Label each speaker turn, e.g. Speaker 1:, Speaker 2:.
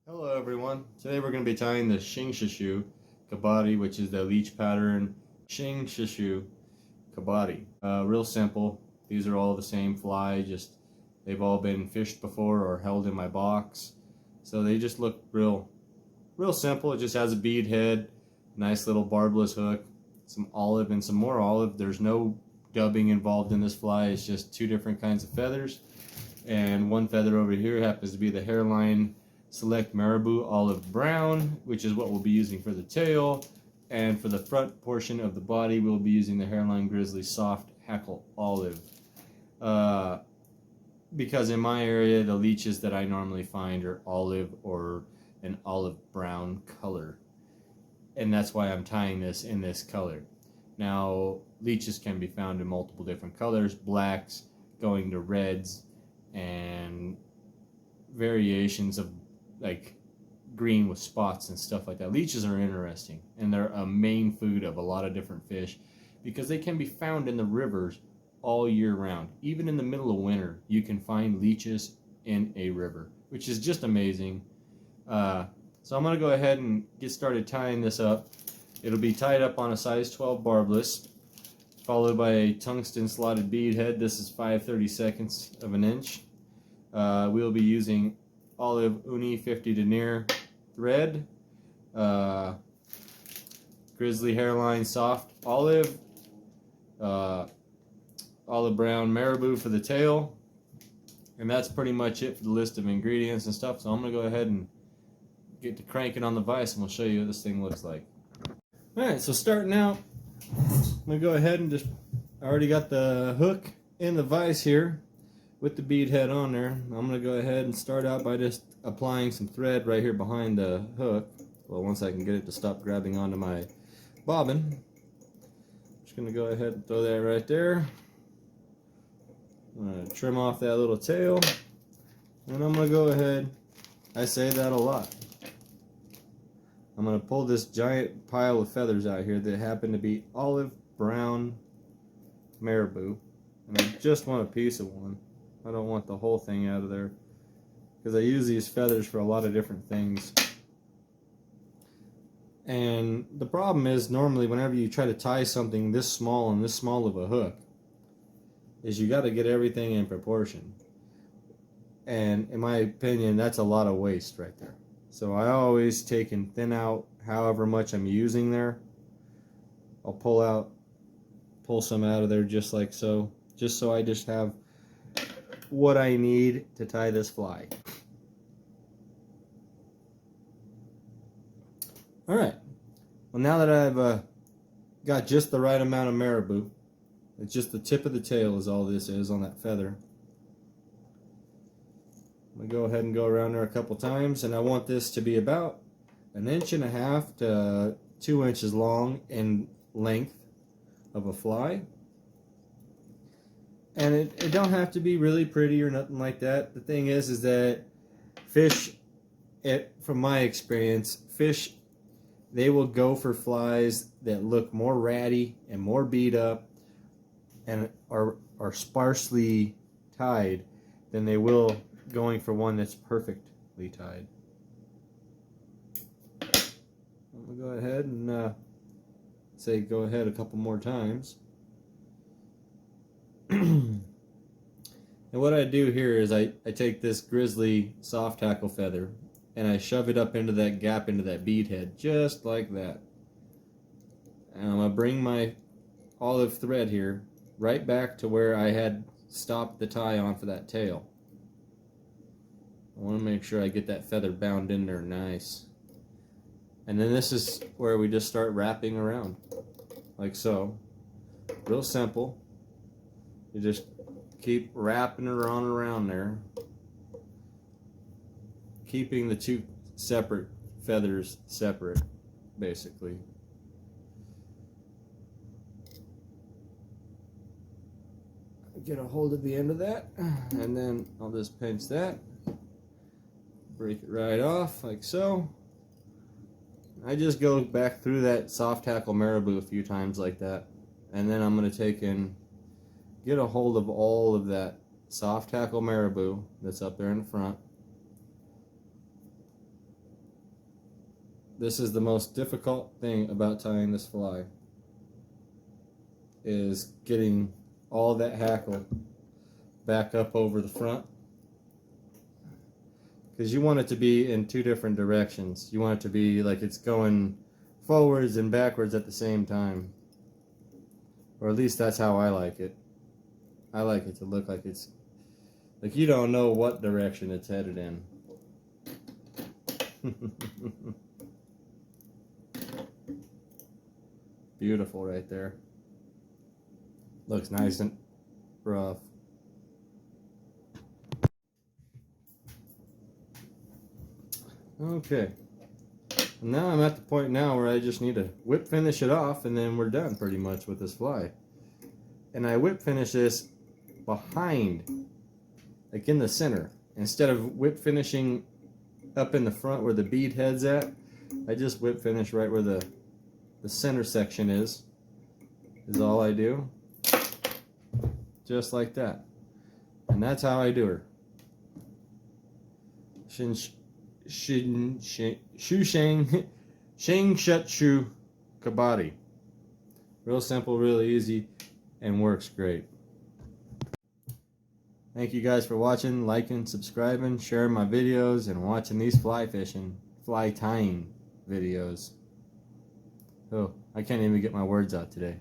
Speaker 1: Hello everyone. Today we're going to be tying the Shinshutsu Kebari, which is the leech pattern Shinshutsu Kebari. Real simple. These are all the same fly, just they've all been fished before or held in my box. So they just look real simple. It just has a bead head, nice little barbless hook, some olive and some more olive. There's no dubbing involved in this fly. It's just two different kinds of feathers. And one feather over here happens to be the hairline Select Marabou Olive Brown, which is what we'll be using for the tail. And for the front portion of the body, we'll be using the Hairline Grizzly Soft Hackle Olive. Because in my area, the leeches that I normally find are olive or an olive brown color. And that's why I'm tying this in this color. Now, leeches can be found in multiple different colors, blacks going to reds, and variations of like green with spots and stuff like that. Leeches are interesting, and they're a main food of a lot of different fish because they can be found in the rivers all year round. Even in the middle of winter, you can find leeches in a river, which is just amazing. So I'm going to go ahead and get started tying this up. It'll be tied up on a size 12 barbless, followed by a tungsten slotted bead head. This is 5/32 of an inch. We'll be using olive uni 50 denier thread, grizzly hairline soft olive, olive brown marabou for the tail, and that's pretty much it for the list of ingredients and stuff. So I'm gonna go ahead and get to cranking on the vise, and we'll show you what this thing looks like. All right, so starting out, I'm gonna go ahead and I already got the hook in the vise here with the bead head on there. I'm going to go ahead and start out by just applying some thread right here behind the hook. Well, once I can get it to stop grabbing onto my bobbin. Just going to go ahead and throw that right there. I'm going to trim off that little tail. And I'm going to go ahead, I say that a lot. I'm going to pull this giant pile of feathers out here that happen to be olive brown marabou. And I just want a piece of one. I don't want the whole thing out of there because I use these feathers for a lot of different things. And the problem is, normally whenever you try to tie something this small and this small of a hook, is you got to get everything in proportion. And in my opinion, that's a lot of waste right there. So I always take and thin out however much I'm using there. I'll pull some out of there just like so, just so I just have what I need to tie this fly. Alright, well, now that I've got just the right amount of marabou, it's just the tip of the tail is all this is on that feather. I'm going to go ahead and go around there a couple times, and I want this to be about 1.5 to 2 inches long in length of a fly. And it don't have to be really pretty or nothing like that. The thing is that fish, from my experience, fish, they will go for flies that look more ratty and more beat up and are sparsely tied than they will going for one that's perfectly tied. I'm going to go ahead and say go ahead a couple more times. And what I do here is I take this grizzly soft hackle feather and I shove it up into that gap, into that bead head, just like that. And I'm going to bring my olive thread here right back to where I had stopped the tie on for that tail. I want to make sure I get that feather bound in there nice. And then this is where we just start wrapping around, like so. Real simple. You just keep wrapping it on around there, keeping the two separate feathers separate, basically. Get a hold of the end of that, and then I'll just pinch that, break it right off, like so. I just go back through that soft hackle marabou a few times like that, and then I'm going to take and get a hold of all of that soft hackle marabou that's up there in the front. this is the most difficult thing about tying this fly, is getting all that hackle back up over the front, because you want it to be in two different directions. You want it to be like it's going forwards and backwards at the same time, or at least that's how I like it. I like it to look like it's like you don't know what direction it's headed in. Beautiful right there. Looks nice and rough. Okay. Now I'm at the point now where I just need to whip finish it off, and then we're done pretty much with this fly. And I whip finish this behind, like in the center. Instead of whip finishing up in the front where the bead head's at, I just whip finish right where the center section is all I do. Just like that. And that's how I do her. Shinshutsu Kebari. Real simple, really easy, and works great. Thank you guys for watching, liking, subscribing, sharing my videos, and watching these fly fishing, fly tying videos. Oh, I can't even get my words out today.